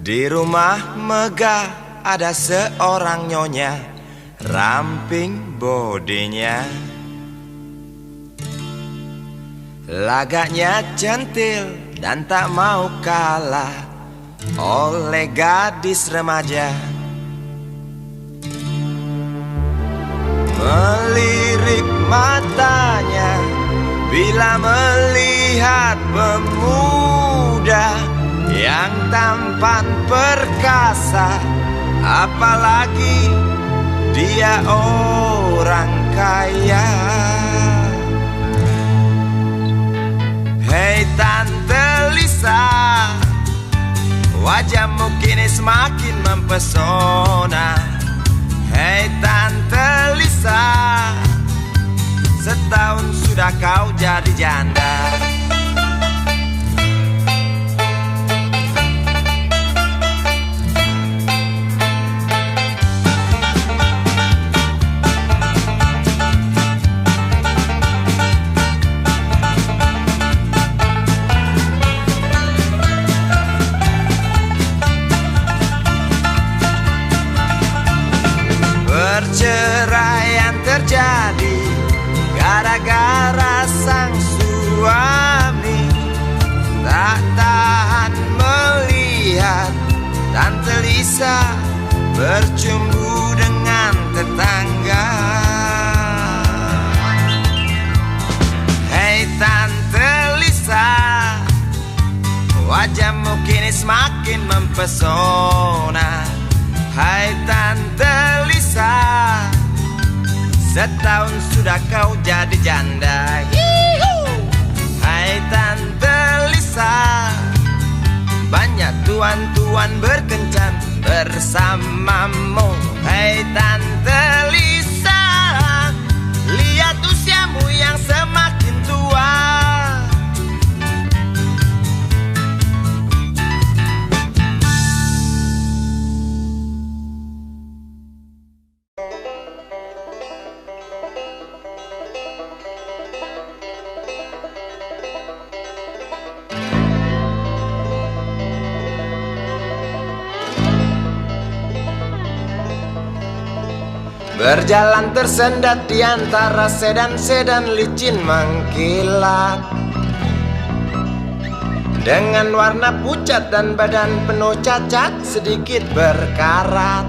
Di rumah megah ada seorang nyonya, ramping bodinya, lagaknya centil dan tak mau kalah oleh gadis remaja. Melirik matanya bila melihat pemuda yang tampan perkasa, apalagi dia orang kaya. Hei Tante Lisa, wajahmu kini semakin mempesona. Hei Tante Lisa, setahun sudah kau jadi janda. Perceraian terjadi gara-gara sang suami tak tahan melihat Tante Lisa bercumbu dengan tetangga. Hei Tante Lisa, wajahmu kini semakin mempesona. Hai Tante Lisa, setahun sudah kau jadi janda. Hai Tante Lisa, banyak tuan-tuan berkencan bersamamu. Hai Tante Lisa, lihat usiamu yang semakin tua. Berjalan tersendat di antara sedan-sedan licin mengkilat, dengan warna pucat dan badan penuh cacat sedikit berkarat.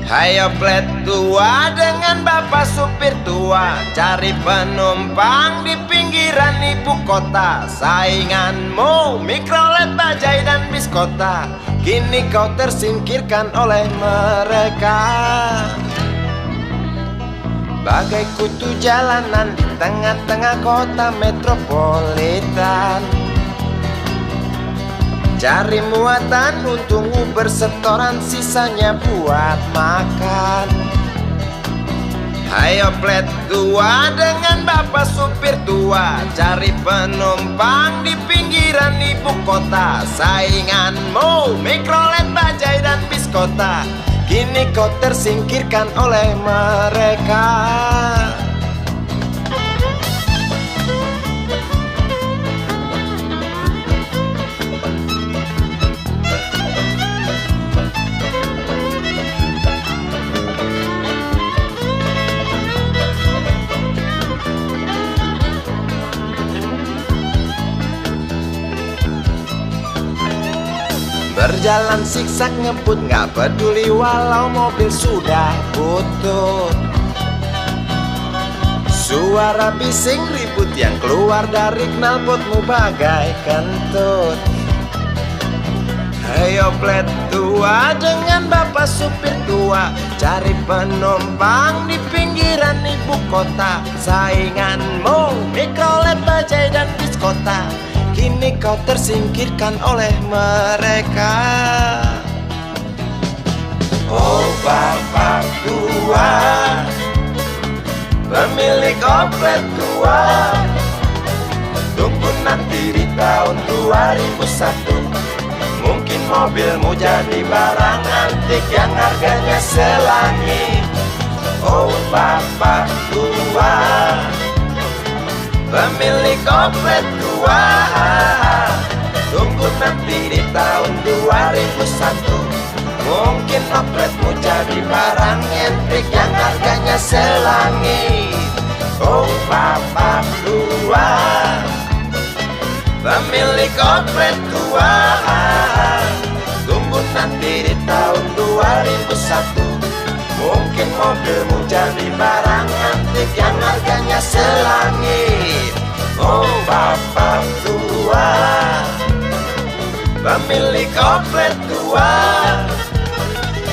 Hayo plet tua dengan bapak supir tua, cari penumpang di pinggiran ibu kota. Sainganmu Mikrolet, Bajai dan Biskota, kini kau tersingkirkan oleh mereka. Bagai kutu jalanan di tengah-tengah kota metropolitan, cari muatan untungmu bersetoran, sisanya buat makan. Hayo plet tua dengan bapak supir tua, cari penumpang di pinggiran ibu kota. Sainganmu Mikrolet, Bajai dan Biskota, kini kau tersingkirkan oleh mereka. Berjalan siksak ngebut, gak peduli walau mobil sudah butut. Suara bising ribut yang keluar dari knalpotmu bagai kentut. Hayo plet tua dengan bapak supir tua, cari penumpang di pinggiran ibu kota. Sainganmu Mikrolet, Bajai dan Biskota, kini kau tersingkirkan oleh mereka. Oh bapak tua, pemilik oplet tua, tunggu nanti di tahun 2001, mungkin mobilmu jadi barang antik yang harganya selangit. Oh bapak tua, pemilik oplet tua, Tunggu nanti di tahun 2001, mungkin opletmu jadi barang entrik yang harganya selangit. Oh bapak tua, pemilik oplet tua, tunggu nanti di tahun 2001, mungkin mobilmu jadi barang antik yang harganya selangit. Oh bapak tua, pemilik oplet tua,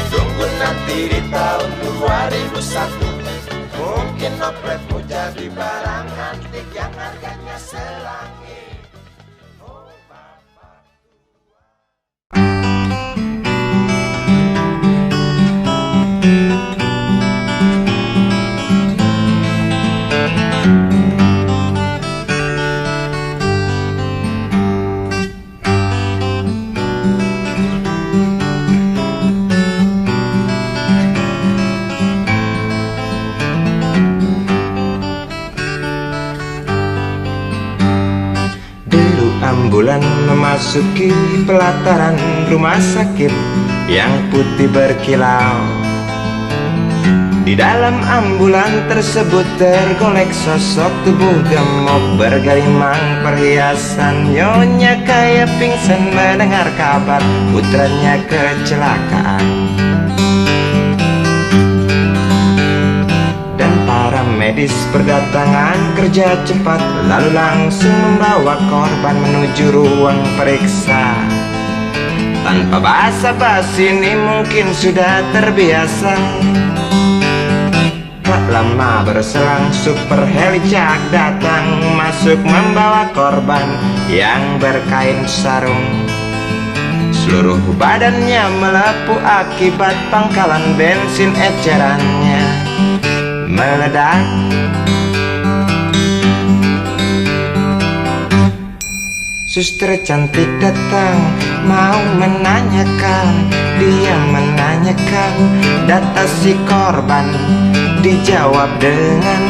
tunggu nanti di tahun 2001, mungkin opletmu jadi barang antik yang harganya selangit. Oh bapak tua. Ambulan memasuki pelataran rumah sakit yang putih berkilau. Di dalam ambulan tersebut tergolek sosok tubuh gemuk bergelimang perhiasan. Nyonya kaya pingsan mendengar kabar putranya kecelakaan. Para medis berdatangan kerja cepat, lalu langsung membawa korban menuju ruang periksa. Tanpa basa-basi ini mungkin sudah terbiasa. Tak lama berselang super helicak datang, masuk membawa korban yang berkain sarung. Seluruh badannya melepuh akibat pangkalan bensin ecerannya meledak. Suster cantik datang mau menanyakan, dia menanyakan data si korban. Dijawab dengan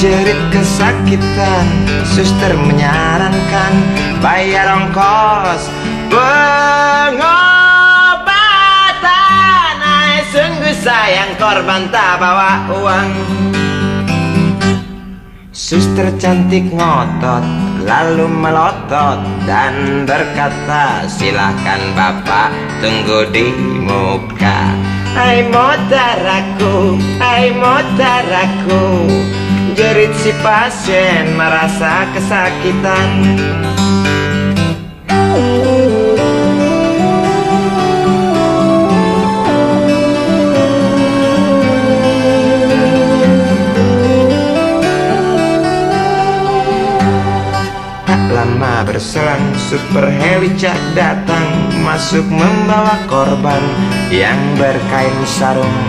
jerit kesakitan. Suster menyarankan bayar ongkos pengobatan. Sungguh sayang korban tak bawa uang. Suster cantik ngotot lalu melotot dan berkata, silahkan bapak tunggu di muka. Hai motaraku, hai motaraku, jerit si pasien merasa kesakitan. Lama berselang super helicak datang, masuk membawa korban yang berkain sarung.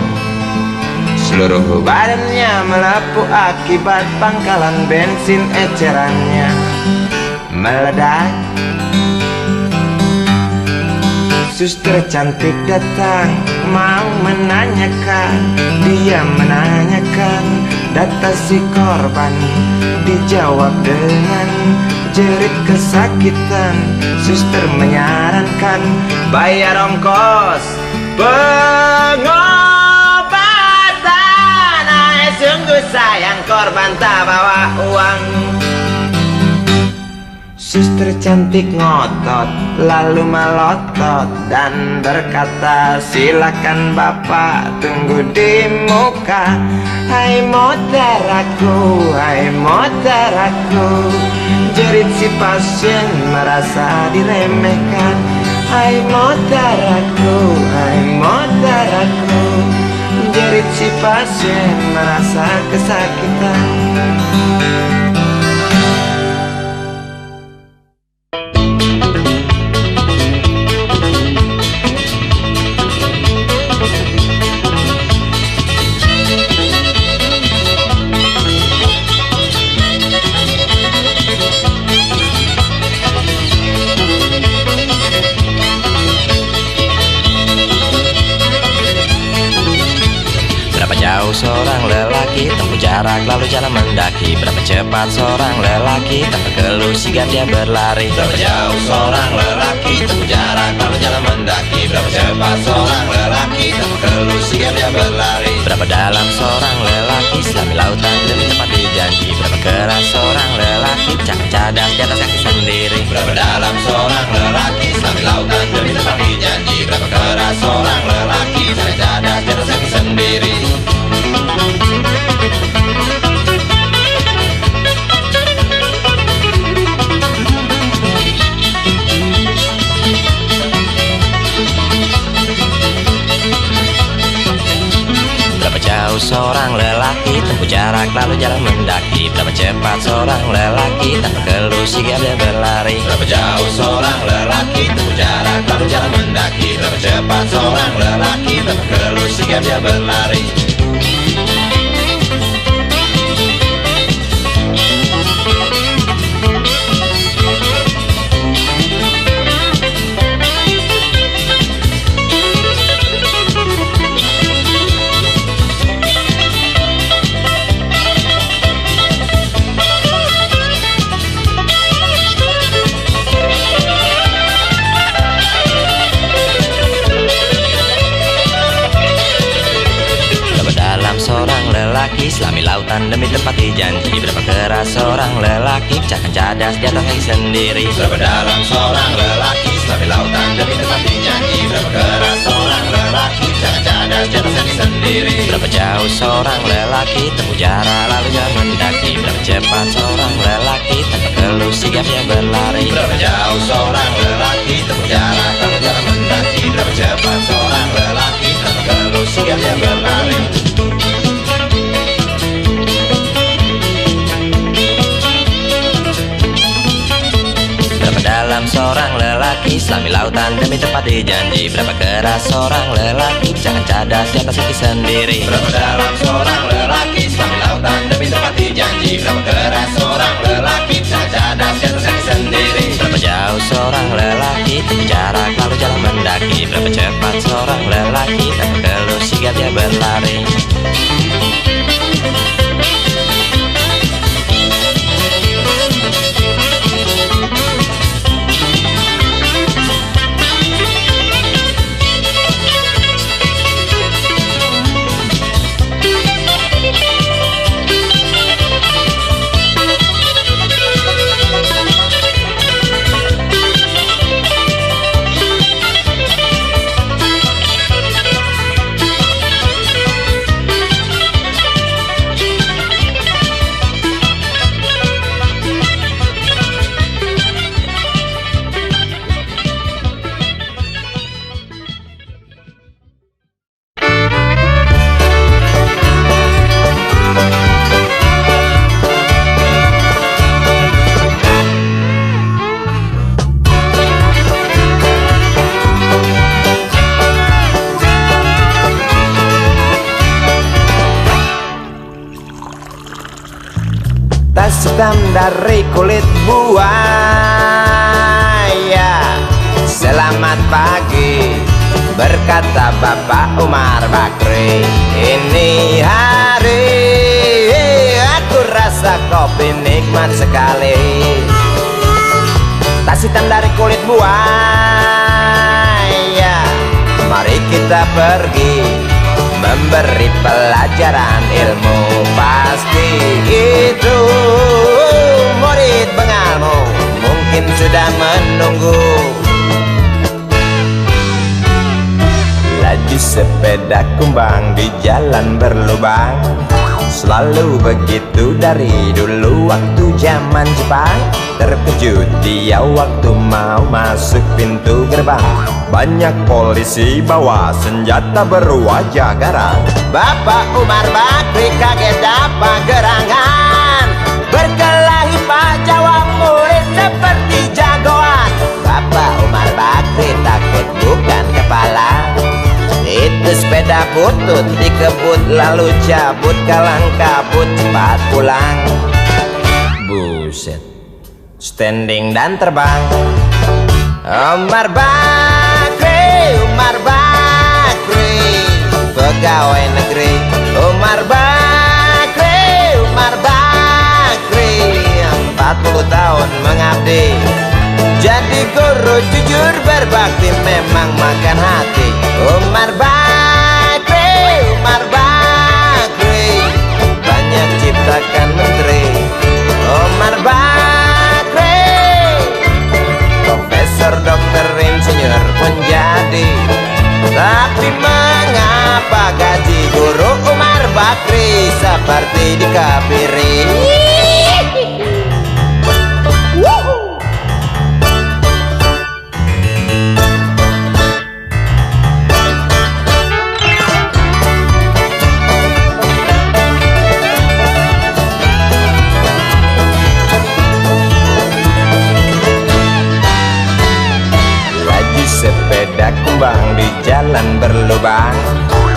Seluruh badannya melepuh akibat pangkalan bensin ecerannya meledak. Suster cantik datang mau menanyakan, dia menanyakan data si korban. Dijawab dengan jerit kesakitan. Suster menyarankan bayar ongkos pengobatan. Sungguh sayang korban tak bawa uang. Suster cantik ngotot lalu melotot dan berkata, silakan bapak tunggu di muka. Hai motaraku, hai motaraku, jerit si pasien merasa diremehkan. Hai motaraku, hai motaraku, jerit si pasien merasa kesakitan. jauh seorang lelaki tempuh jarak lalu jalan mendaki? Berapa cepat seorang lelaki tanpa keluh sigap dia berlari? Berapa jauh seorang lelaki tempuh jarak lalu jalan mendaki? Berapa cepat seorang lelaki tanpa keluh sigap dia berlari? Berapa dalam seorang lelaki selami lautan demi tepati janji? Berapa keras seorang lelaki cakap cadas di atas kaki sendiri? Berapa dalam seorang lelaki selami lautan demi tepati janji? Berapa keras seorang lelaki cakap cadas di atas kaki sendiri? Berapa jauh seorang lelaki tempuh jarak lalu jalan mendaki? Berapa cepat seorang lelaki tanpa keluh sigap dia berlari? Berapa jauh seorang lelaki tempuh jarak lalu jalan mendaki? Berapa cepat seorang lelaki tanpa keluh sigap dia berlari? Selami lautan demi tepati janji? Berapa keras seorang lelaki cakap cadas di atas kaki sendiri? Berapa dalam seorang lelaki selami lautan demi tepati janji? Berapa keras seorang lelaki cakap cadas di atas kaki sendiri? Berapa jauh seorang lelaki tempuh jarak lalu jalan mendaki? Berapa cepat seorang lelaki tanpa keluh sigap dia berlari? Berapa jauh seorang lelaki tempuh jarak lalu jalan mendaki? Berapa cepat seorang lelaki tanpa keluh sigap dia berlari? Dalam seorang lelaki selami lautan demi tepati janji? Berapa keras seorang lelaki cakap cadas di atas kaki sendiri? Berapa dalam seorang lelaki selami lautan demi tepati janji? Berapa keras seorang lelaki cakap cadas di atas kaki sendiri? Berapa jauh seorang lelaki tempuh jarak lalu jalan mendaki? Berapa cepat seorang lelaki tanpa keluh sigap dia berlari? Tas hitam dari kulit buaya. Selamat pagi, berkata Bapak Umar Bakri. Ini hari aku rasa kopi nikmat sekali. Tas hitam dari kulit buaya, mari kita pergi memberi pelajaran ilmu. Pasti itu murid bengalmu mungkin sudah menunggu. Laju sepeda kumbang di jalan berlubang, selalu begitu dari dulu waktu zaman Jepang. Terkejut dia waktu mau masuk pintu gerbang, banyak polisi bawa senjata berwajah garang. Bapak Umar Bakri kaget dapat gerangan, berkelahi Pak Jawa murid seperti jagoan. Bapak Umar Bakri takut bukan kepala, itu sepeda butut dikebut lalu cabut kalang kabut cepat pulang. Buset, standing dan terbang. Umar Bakri, pegawai negeri Umar Bakri, Umar Bakri, 40 tahun mengabdi jadi guru jujur berbakti memang makan hati. Umar Bakri, Umar Bakri, banyak ciptakan menteri. Umar Bakri, profesor, dokter, insinyur pun jadi. Tapi mengapa gaji guru Umar Bakri seperti dikebiri? Sepeda kumbang di jalan berlubang,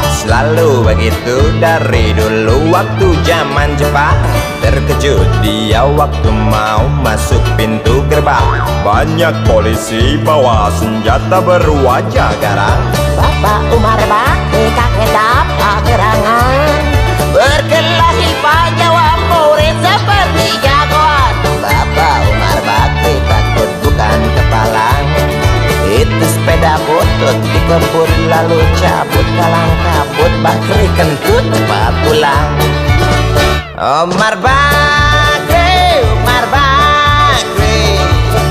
selalu begitu dari dulu waktu zaman Jepang. Terkejut dia waktu mau masuk pintu gerbang, banyak polisi bawa senjata berwajah garang. Bapak Umar Bakri kakek dapat gerangan, berkelahi jawab murid seperti jagoan. Bapak Umar Bakri takut bukan kepalang, itu sepeda butut dikebut lalu cabut kalang kabut. Bakri kentut cepat pulang. Umar Bakri, Umar Bakri,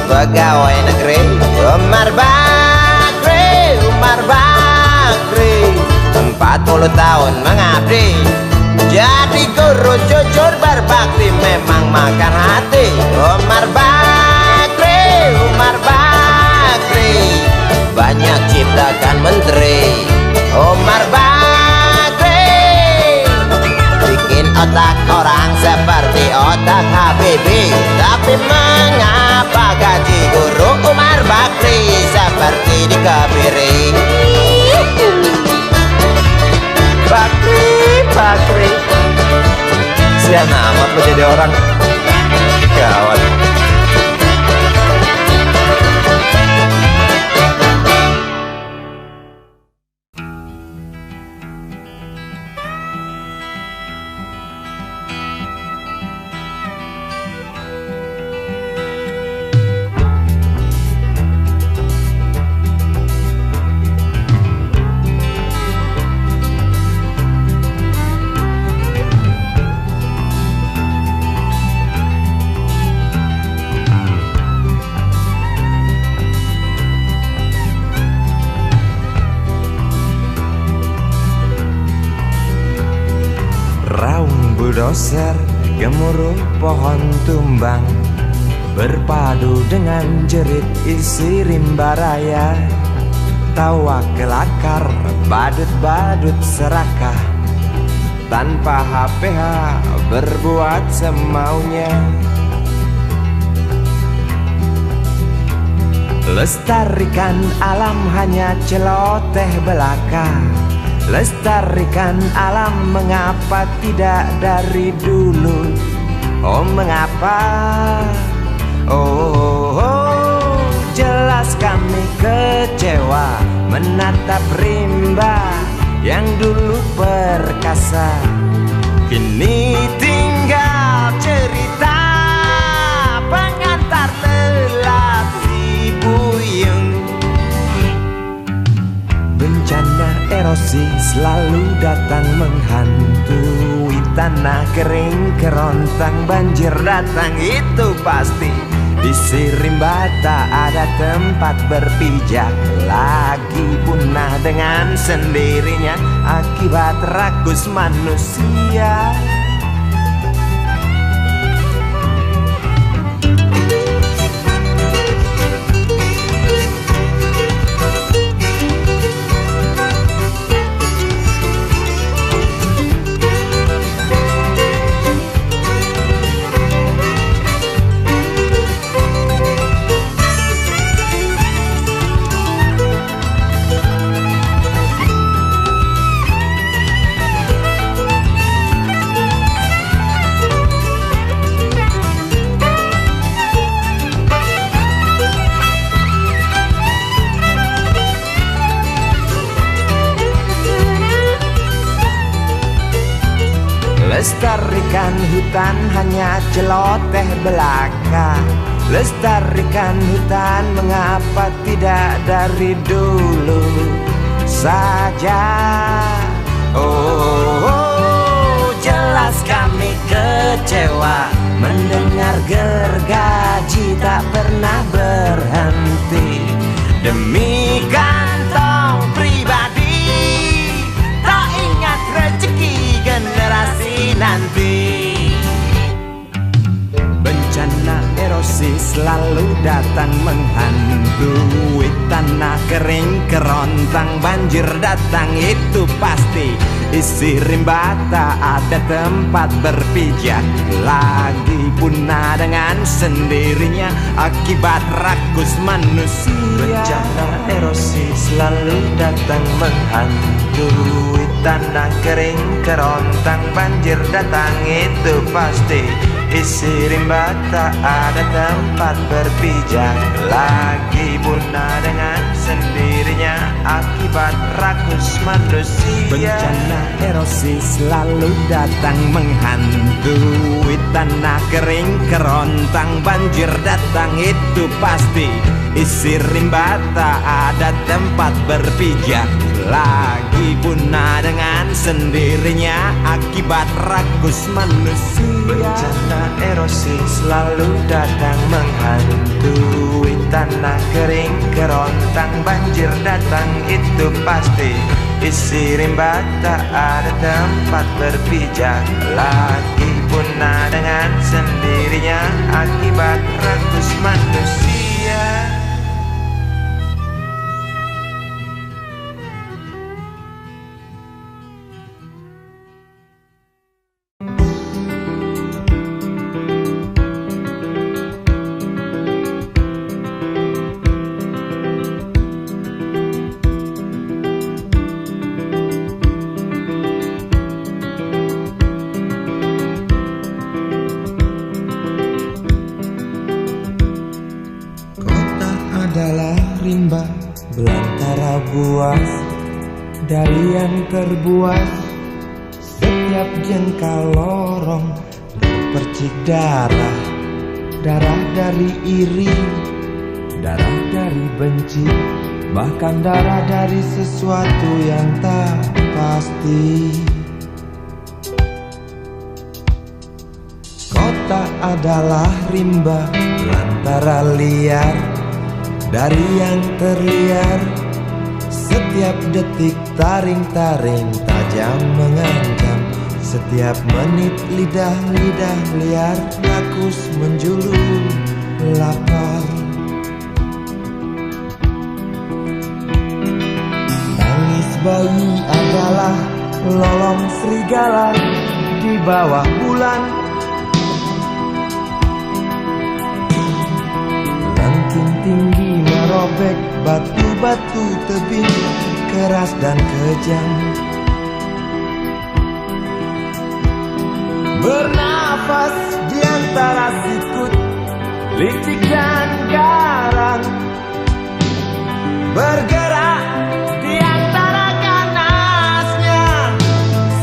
pegawai negeri. Umar Bakri, Umar Bakri, 40 tahun mengabdi jadi guru jujur berbakti memang makan hati. Umar Bakri, Umar Bakri, banyak ciptakan menteri. Umar Bakri, bikin otak orang seperti otak Habibie. Tapi mengapa gaji guru Umar Bakri seperti dikebiri? Bakri, Bakri, sian amat lo jadi orang. Gawat. Bulldozer gemuruh pohon tumbang, berpadu dengan jerit isi rimba raya. Tawa kelakar, badut-badut serakah, tanpa HPH berbuat semaunya. Lestarikan alam hanya celoteh belaka, lestarikan alam mengapa tidak dari dulu? Oh mengapa? Oh, jelas kami kecewa menatap rimba yang dulu perkasa, kini tinggal cerita pengantar telat si buyung. Bencana erosi selalu datang menghantui tanah kering kerontang, banjir datang itu pasti. Di Sirimba tak ada tempat berpijak lagi, punah dengan sendirinya akibat rakus manusia. Lestarikan hutan hanya celoteh belaka. Lestarikan hutan mengapa tidak dari dulu saja. Oh, jelas kami kecewa mendengar gergaji tak pernah berhenti. Demi kantong pribadi, tak ingat rezeki generasi nanti. Bencana erosi selalu datang menghantui. Tanah kering kerontang, banjir datang itu pasti. Isi rimba tak ada tempat berpijak lagi, punah dengan sendirinya akibat rakus manusia. Bencana erosi selalu datang menghantui. Tanah kering kerontang, banjir datang itu pasti. Isi rimba tak ada tempat berpijak lagi, punah dengan sendirinya akibat rakus manusia. Bencana erosi selalu datang menghantui. Tanah kering kerontang, banjir datang itu pasti. Isi rimba tak ada tempat berpijak lagi, punah dengan sendirinya akibat rakus manusia. Bencana erosi selalu datang menghantui. Tanah kering kerontang, banjir datang itu pasti. Isi rimba tak ada tempat berpijak lagi, punah dengan sendirinya akibat rakus manusia. rimba belantara buas dari yang terbuas. Setiap jengkal lorong percik darah, darah dari iri, darah dari benci, bahkan darah dari sesuatu yang tak pasti. Kota adalah rimba belantara liar dari yang terliar. Setiap detik taring-taring tajam mengancam. Setiap menit lidah-lidah liar rakus menjulur lapar. Tangis bayi adalah lolong serigala di bawah bulan. Ranting tinggi merobek batu-batu tebing keras dan kejam. Bernafas di antara sikut, licik dan garang. Bergerak di antara ganasnya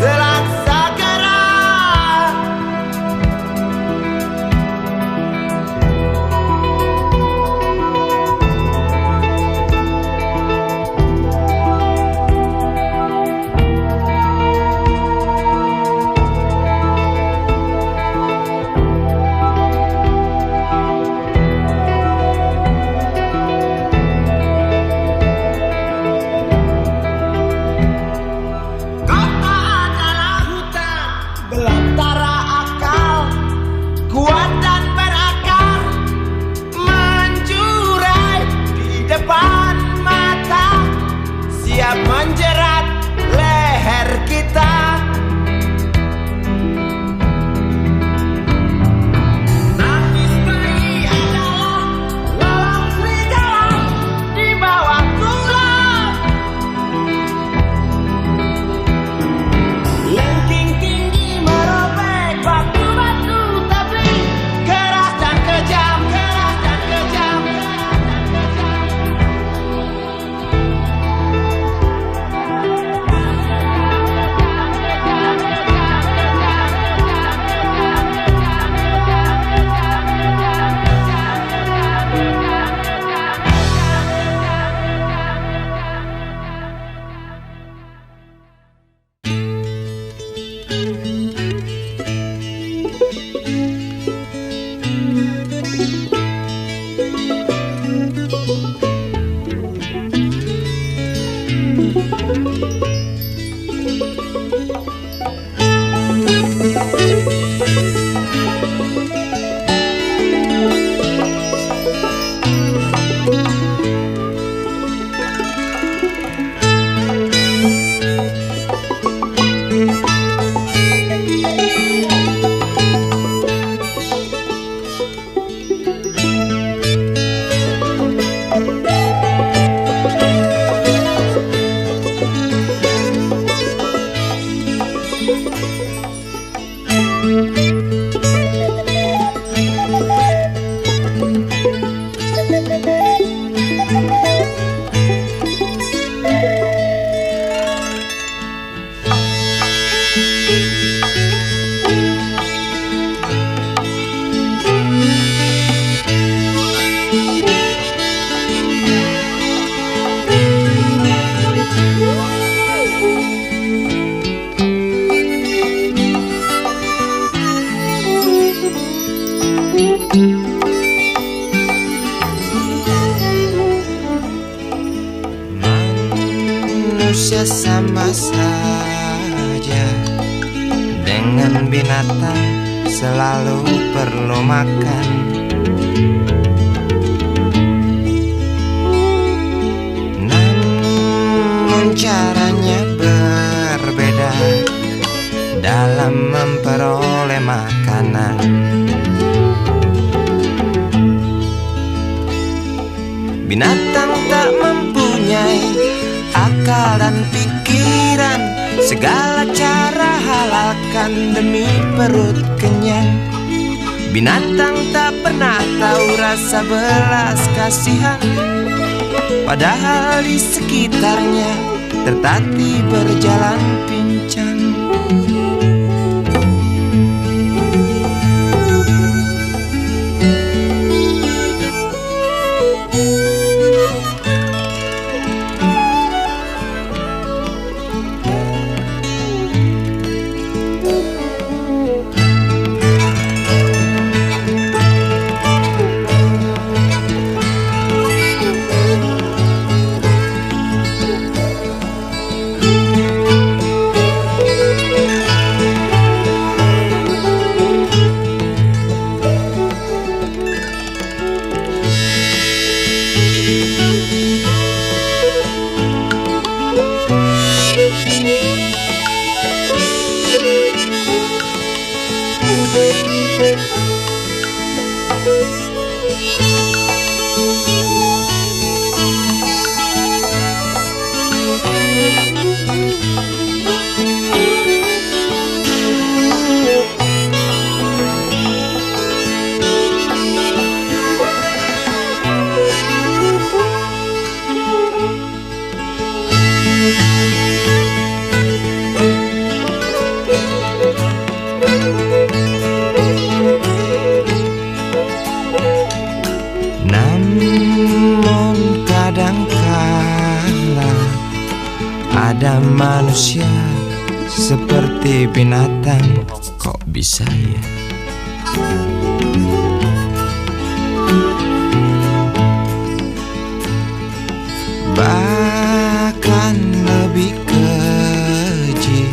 selaksa gerah. Manusia sama saja dengan binatang, selalu perlu makan. Namun caranya berbeda dalam memperoleh makanan. Binatang tak mempunyai akal dan pikiran, segala cara halalkan demi perut kenyang. Binatang tak pernah tahu rasa belas kasihan, padahal di sekitarnya tertatih berjalan pincang. Namun kadangkala ada manusia seperti binatang, kok bisa ya? Bahkan lebih keji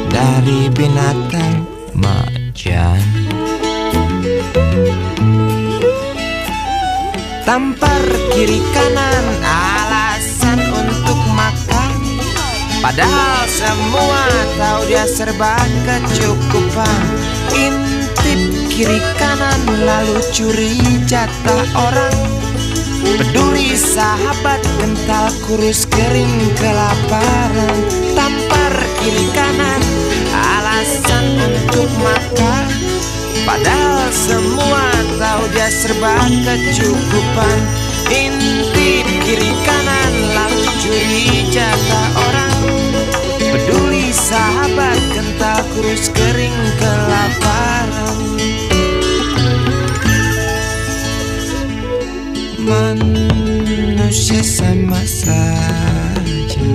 dari binatang macan. Tampar kiri kanan alasan untuk makan, padahal semua tahu dia serba kecukupan. Intip kiri kanan lalu curi jatah orang, peduli sahabat kental kurus kering kelaparan. Tampar kiri kanan alasan untuk makan, padahal semua tahu dia serba kecukupan. Intip kiri kanan lalu curi jatah orang, peduli sahabat kental kurus kering kelaparan. Manusia sama saja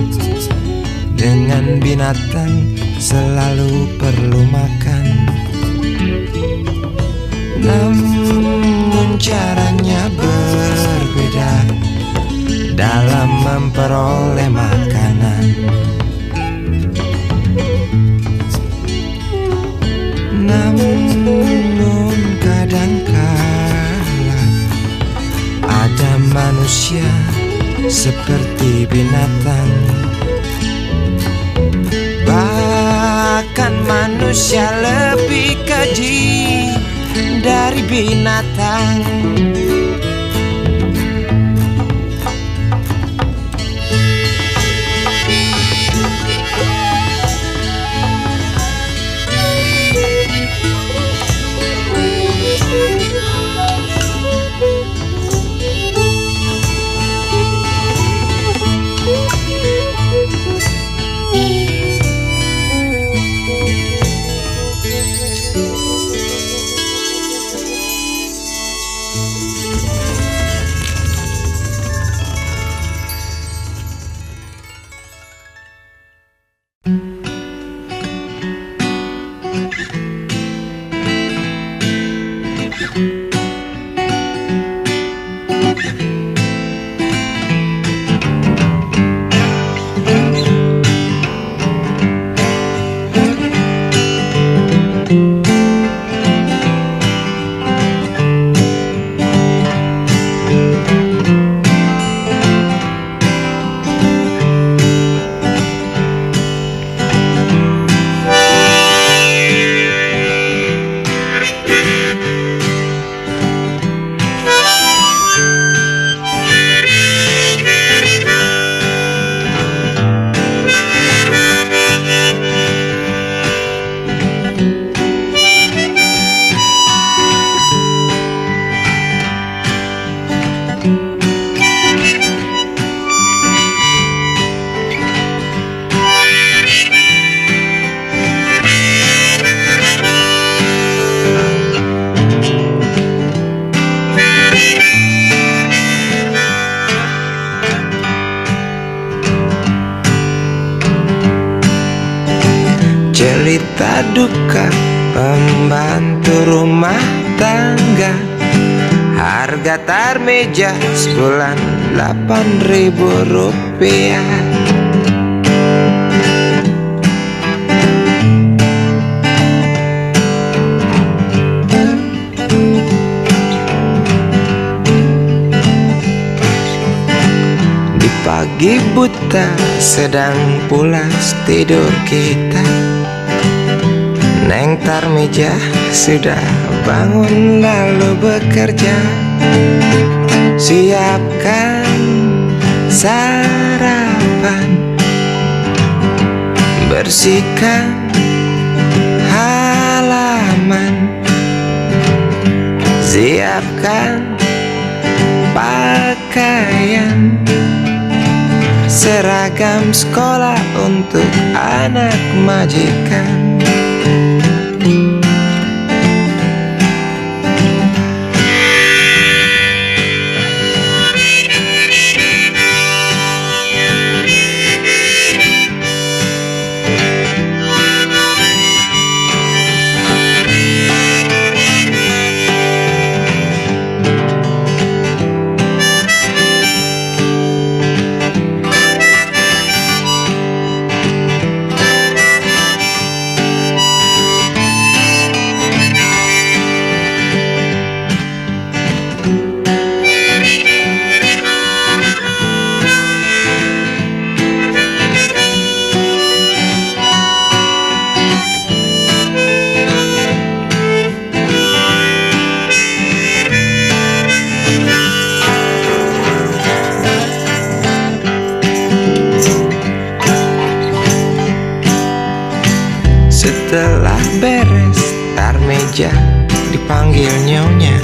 dengan binatang selalu perlu makan, namun caranya berbeda dalam memperoleh makanan. Namun kadangkala ada manusia seperti binatang, bahkan manusia lebih keji dari binatang. Cerita duka pembantu rumah tangga, harga tarmeja sebulan 8.000 rupiah. Di pagi buta sedang pulas tidur kita, Neng Tarmeja sudah bangun lalu bekerja. Siapkan sarapan, bersihkan halaman, siapkan pakaian, seragam sekolah untuk anak majikan. Setelah beres Tarmeja dipanggil nyonya,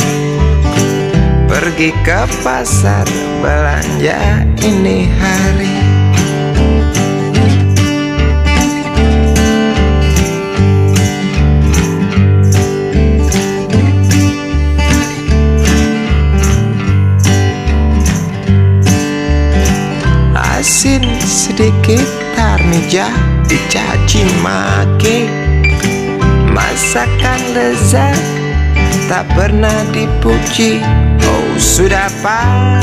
pergi ke pasar belanja ini hari. Asin sedikit Tarmeja, dicaci maki. Masakan lezat tak pernah dipuji. Oh sudah pasti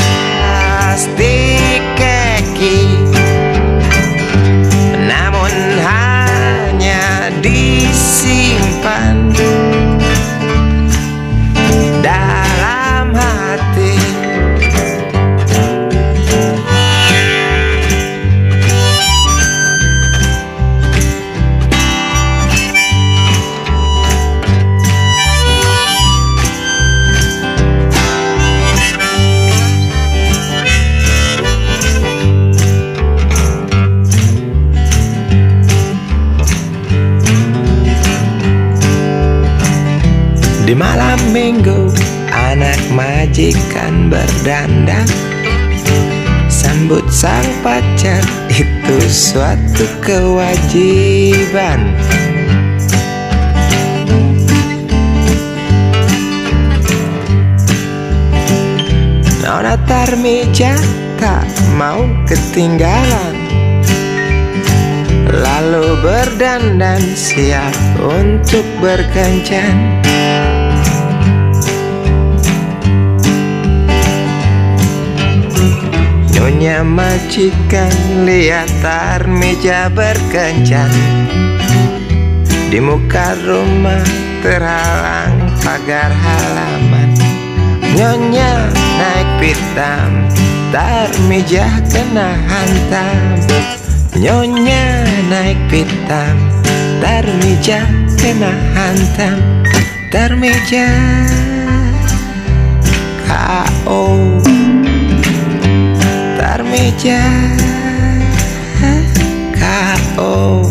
keki, namun hanya disimpan dalam hati. Di malam minggu anak majikan berdandan sambut sang pacar, itu suatu kewajiban. Nona Tarmija tak mau ketinggalan, lalu berdandan siap untuk berkencan. Nyonya majikan lihat Tarmija berkencan, di muka rumah terhalang pagar halaman. Nyonya naik pitam, Tarmija kena hantam. Nyonya naik pitam, Tarmija kena hantam. Tarmija K.O. Tarmija K.O.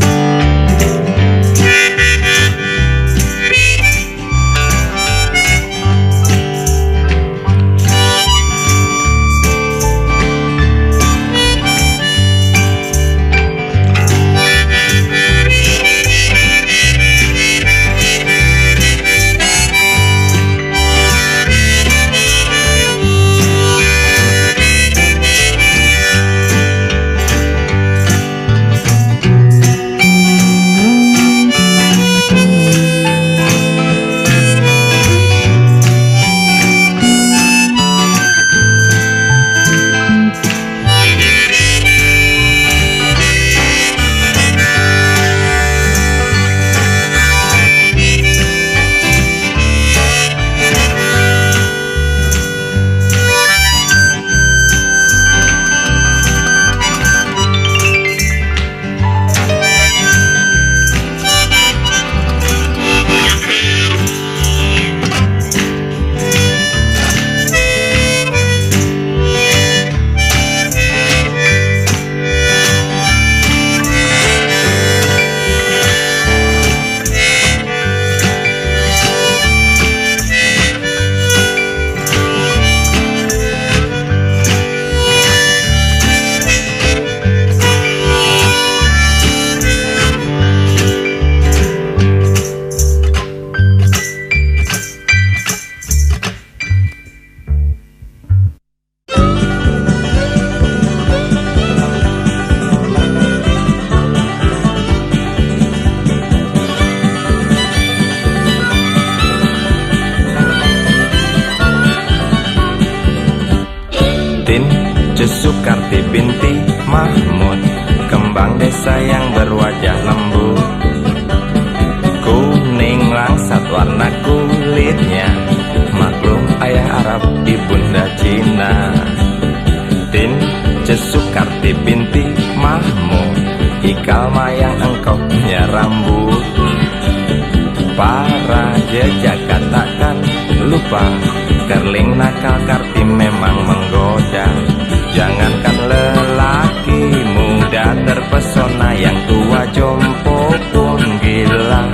Sukarti binti Mahmud, kembang desa yang berwajah lembut, kuning langsat warna kulitnya, maklum ayah Arab ibunda Cina. Tin Sukarti binti Mahmud, ikal mayang engkau punya rambut. Para jejak katakan lupa, kerling nakal Karti memang menggoda. Jangankan lelaki muda terpesona, yang tua jompo pun gila.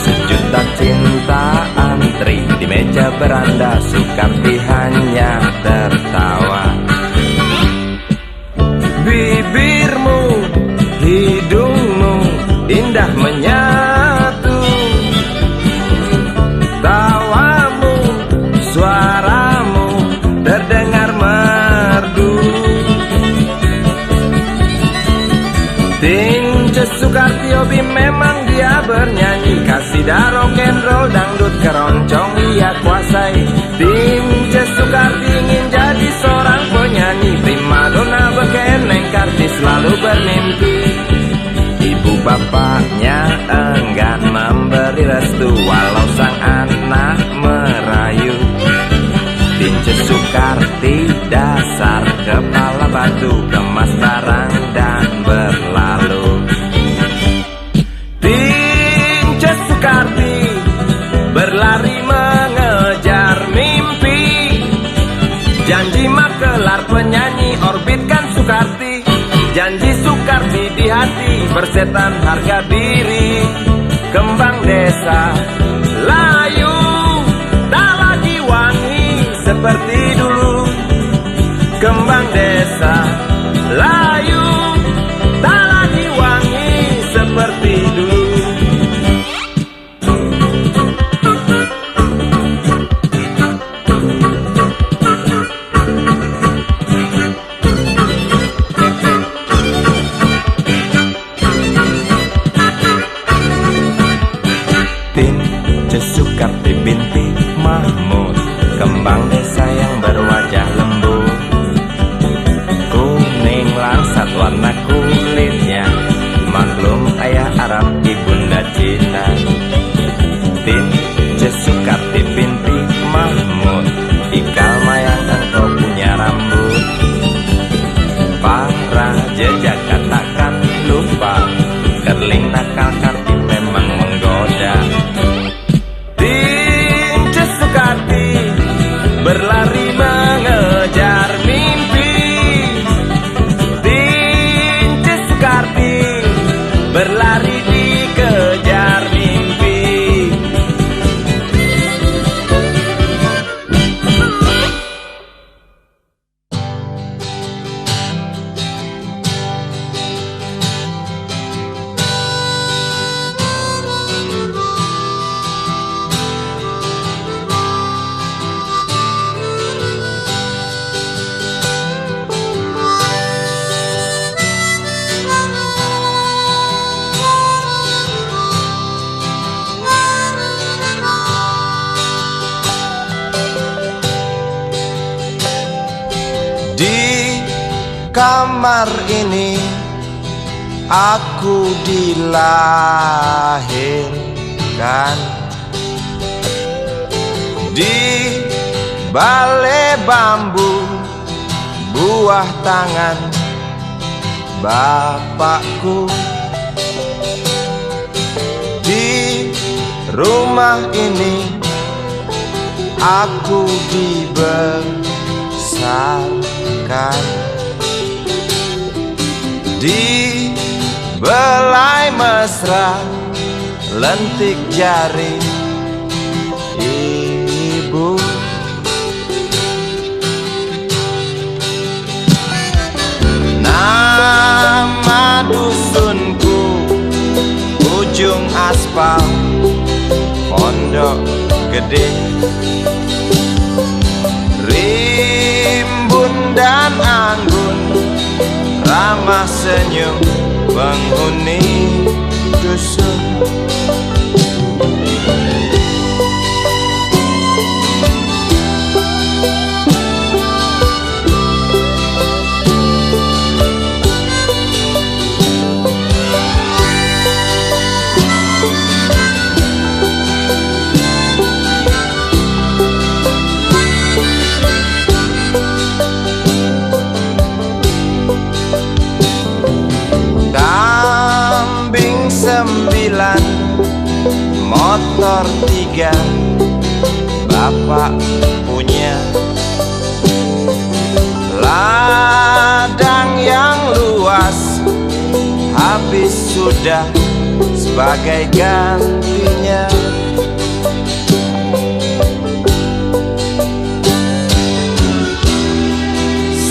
Sejuta cinta antri di meja beranda, Sukarti hanya tertawa. Bibirmu, hidungmu indah menyatu, tawamu, suaramu terdengar merdu. Tin ingin memang dia bernyanyi, kasida, rock and roll, dangdut, keroncong ia kuasai. Tim Sukarti ingin jadi seorang penyanyi, primadona, bekeneng, kartis, selalu bermimpi. Ibu bapaknya enggan memberi restu, walau sang anak merayu. Tince Sukarti dasar kepala batu, kemas barang dan berlalu. Tince Sukarti berlari mengejar mimpi, janji makelar penyanyi orbitkan Sukarti. Janji Sukarti di hati, persetan harga diri. Kembang desa layu, tak lagi wangi seperti dulu. Kembang desa layu, tak lagi wangi seperti dulu. Tince Sukarti binti Mahmud, kembang desa yang berwajah lembut, kuning langsat warna kulitnya, maklum ayah Arab ibunda Cina. Tince Sukarti binti Mahmud, ikal mayang engkau punya rambut, para jejak katakan lupa, kerling nakal Karti memang menggoda. Tince Sukarti berlari mengejar mimpi. Tince Sukarti berlari dikejar mimpi. Di kamar ini aku dilahirkan, di balai bambu buah tangan bapakku. Di rumah ini aku dibesarkan, di belai mesra lentik jari ibu. Nama dusunku ujung aspal Pondok Gede. Rimbun dan anggun ramah senyum penghuni dusun. Kambing 9, motor 3, bapak punya. Ladang yang luas habis sudah sebagai gantinya.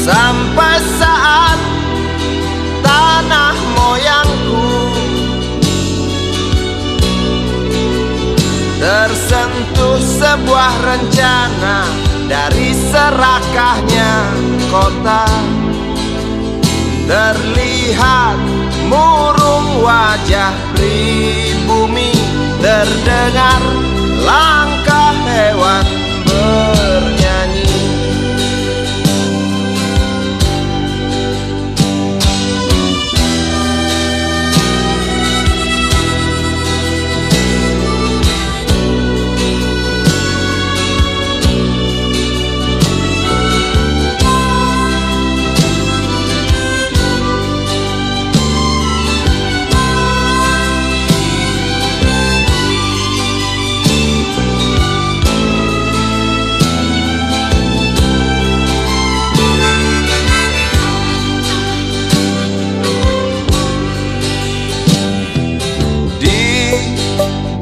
Sampai saat tanah moyangku tersentuh sebuah rencana dari serakahnya kota, terlihat murung wajah pribumi, terdengar langkah hewan bernyanyi.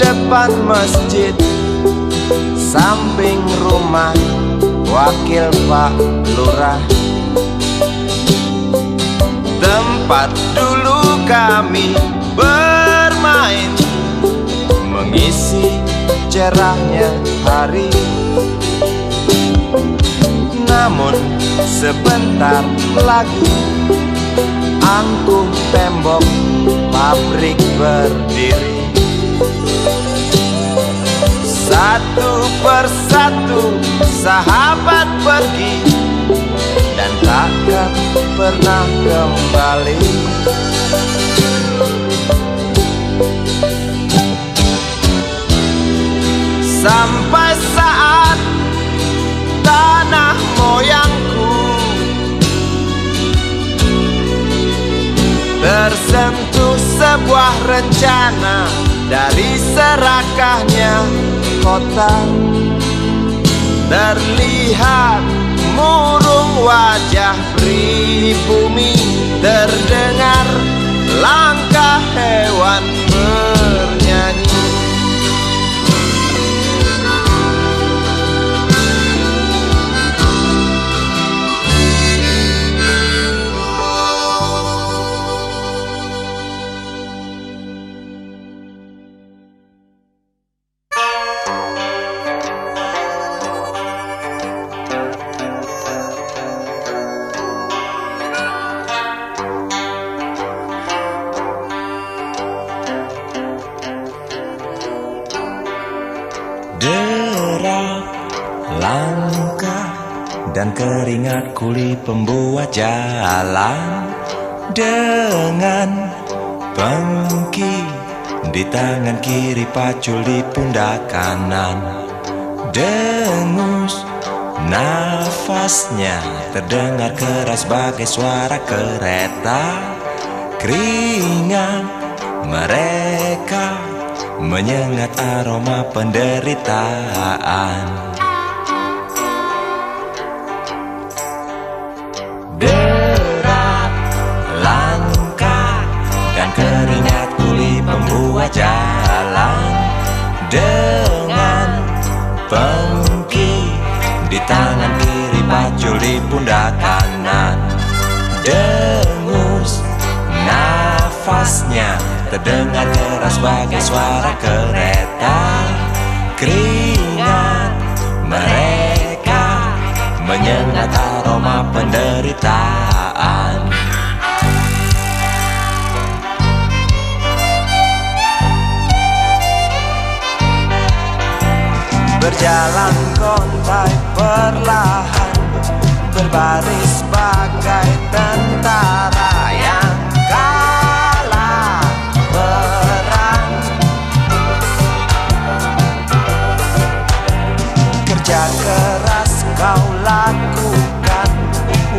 Depan masjid, samping rumah wakil Pak Lurah, tempat dulu kami bermain, mengisi cerahnya hari. Namun sebentar lagi angkuh tembok pabrik berdiri. Satu persatu sahabat pergi dan takkan pernah kembali. Sampai saat tanah moyangku tersentuh sebuah rencana dari serakahnya kota. Terlihat murung wajah pribumi, terdengar langkah hewan bernyanyi. Langkah dan keringat kuli pembuat jalan, dengan pengki di tangan kiri, pacul di pundak kanan. Dengus nafasnya terdengar keras bagai suara kereta. Keringat mereka menyengat aroma penderitaan. Derak langkah dan keringat kuli pembuat jalan, dengan pengki di tangan kiri, pacul di pundak kanan. Dengus nafasnya terdengar keras bagai suara kereta. Keringat mereka menyengat aroma penderitaan. Berjalan kontai perlahan, berbaris bagai tentara yang kalah perang. Kerja keras kau lakukan,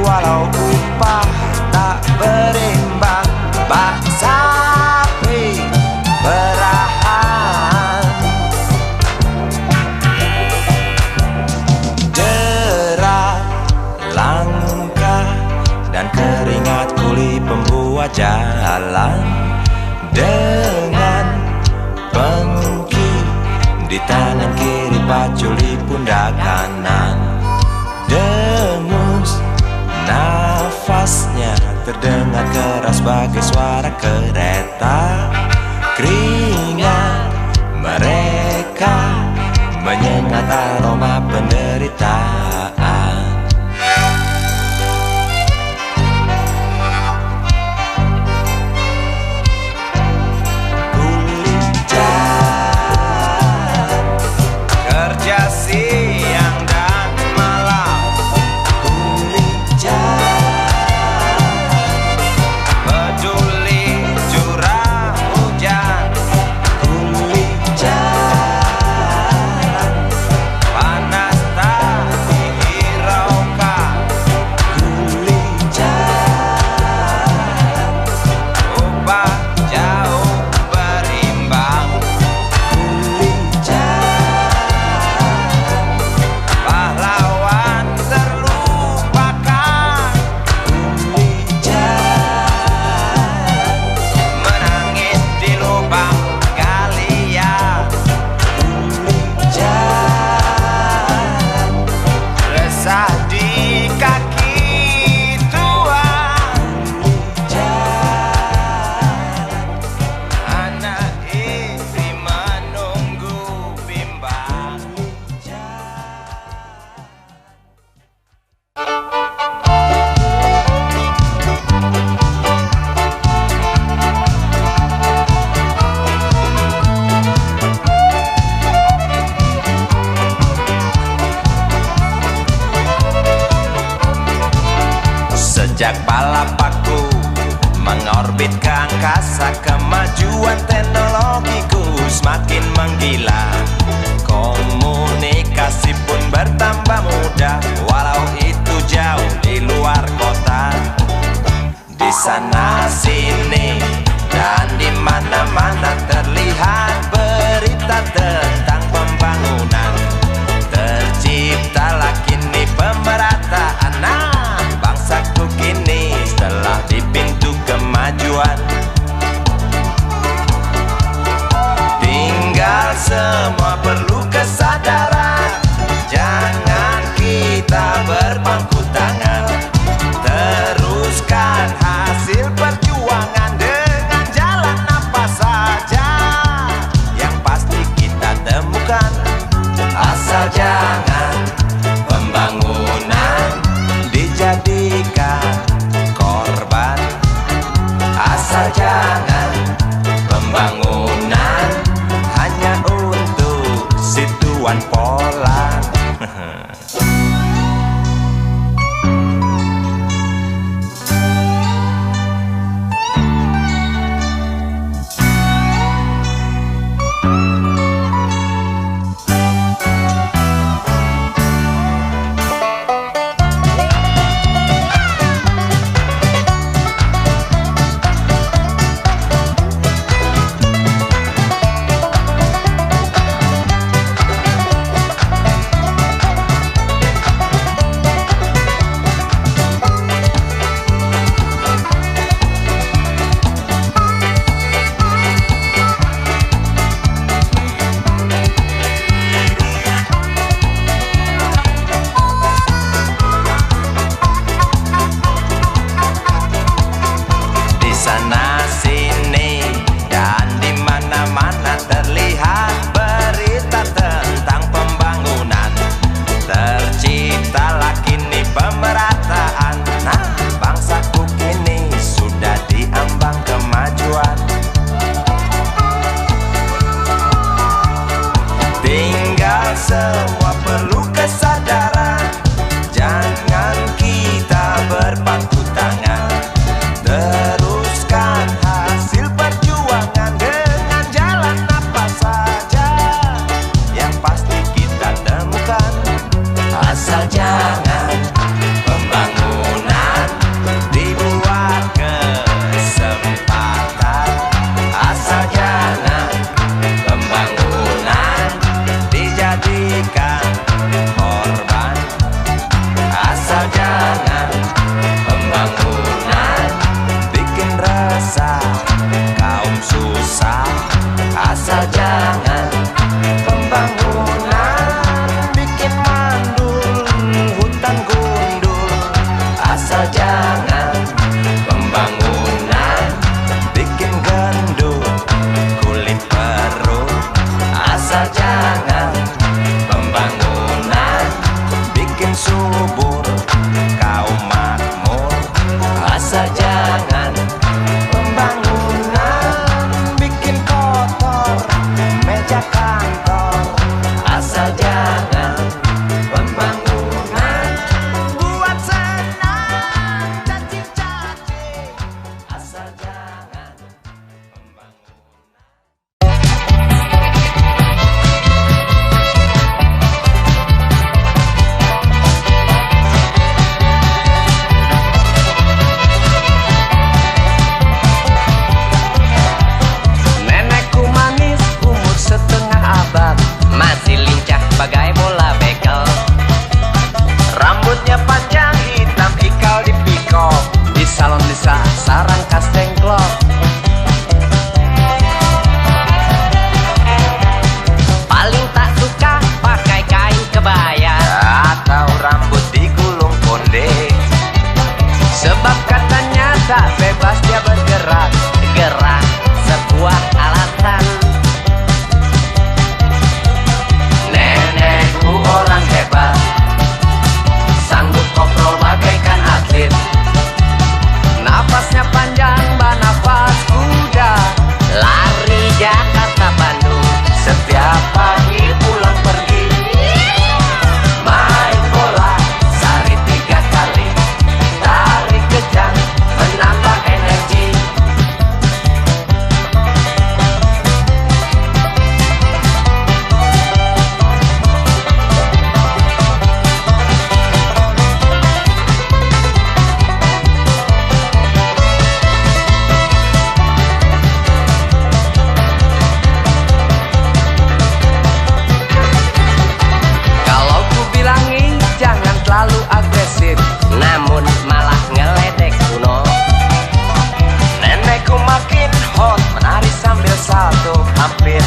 walau upah tak berimbang. Bak sapi perahan, derak langkah dan keringat kuli pembuat jalan, dengan pengki di tangan kiri, pacul di pundak kanan. Dengus nafasnya terdengar keras bagai suara kereta. Keringat mereka menyengat aroma penderitaan. Orbit ke angkasa, kemajuan teknologiku semakin menggila. Komunikasi pun bertambah mudah, walau itu jauh di luar kota. Di sana sini dan di mana-mana terlihat berita tentang pembangunan. Terciptalah kini pemerataan. Nah, bangsaku kini telah di pintu kemajuan. Tinggal semua perlu kesadaran. Jangan kita berpangku tangan. Teruskan hasil perjuangan dengan jalan apa saja. Yang pasti kita temukan. Asal jangan pembangunan dijadikan korban. Asal jangan pembangunan hanya untuk situan polan. Sana sini dan di mana-mana terlihat berita tentang pembangunan. Terciptalah kini pemerataan. Nah, bangsaku kini sudah diambang kemajuan. Tinggal semua perlu kesadaran. Jangan kita berpangku tangan. Teruskan hasil perjuangan dengan jalan apa saja. Yang pasti kita temukan. Asal jangan pembangunan dibuat kesempatan. Asal jangan pembangunan dijadikan korban. Asal jangan pembangunan bikin resah kaum susah. Asal jangan pembangunan bikin mandul hutan gundul. Asal jangan pembangunan bikin gendut kulit perut. Asal jangan pembangunan bikin subur kaum makmur. Asal jangan pembangunan bikin kotor meja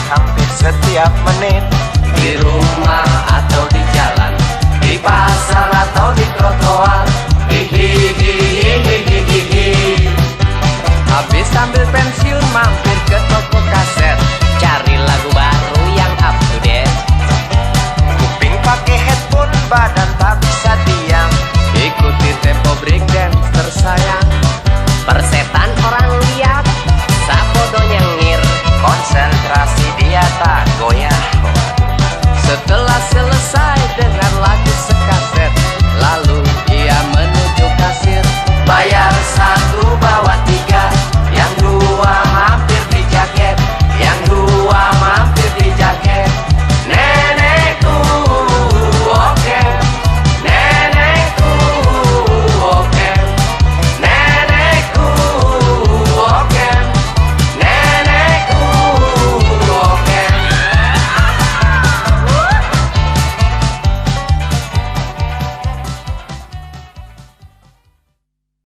hampir setiap menit. Di rumah atau di jalan, di pasar atau di trotoar. Hihihihihihihi. Habis ambil pensiun mampir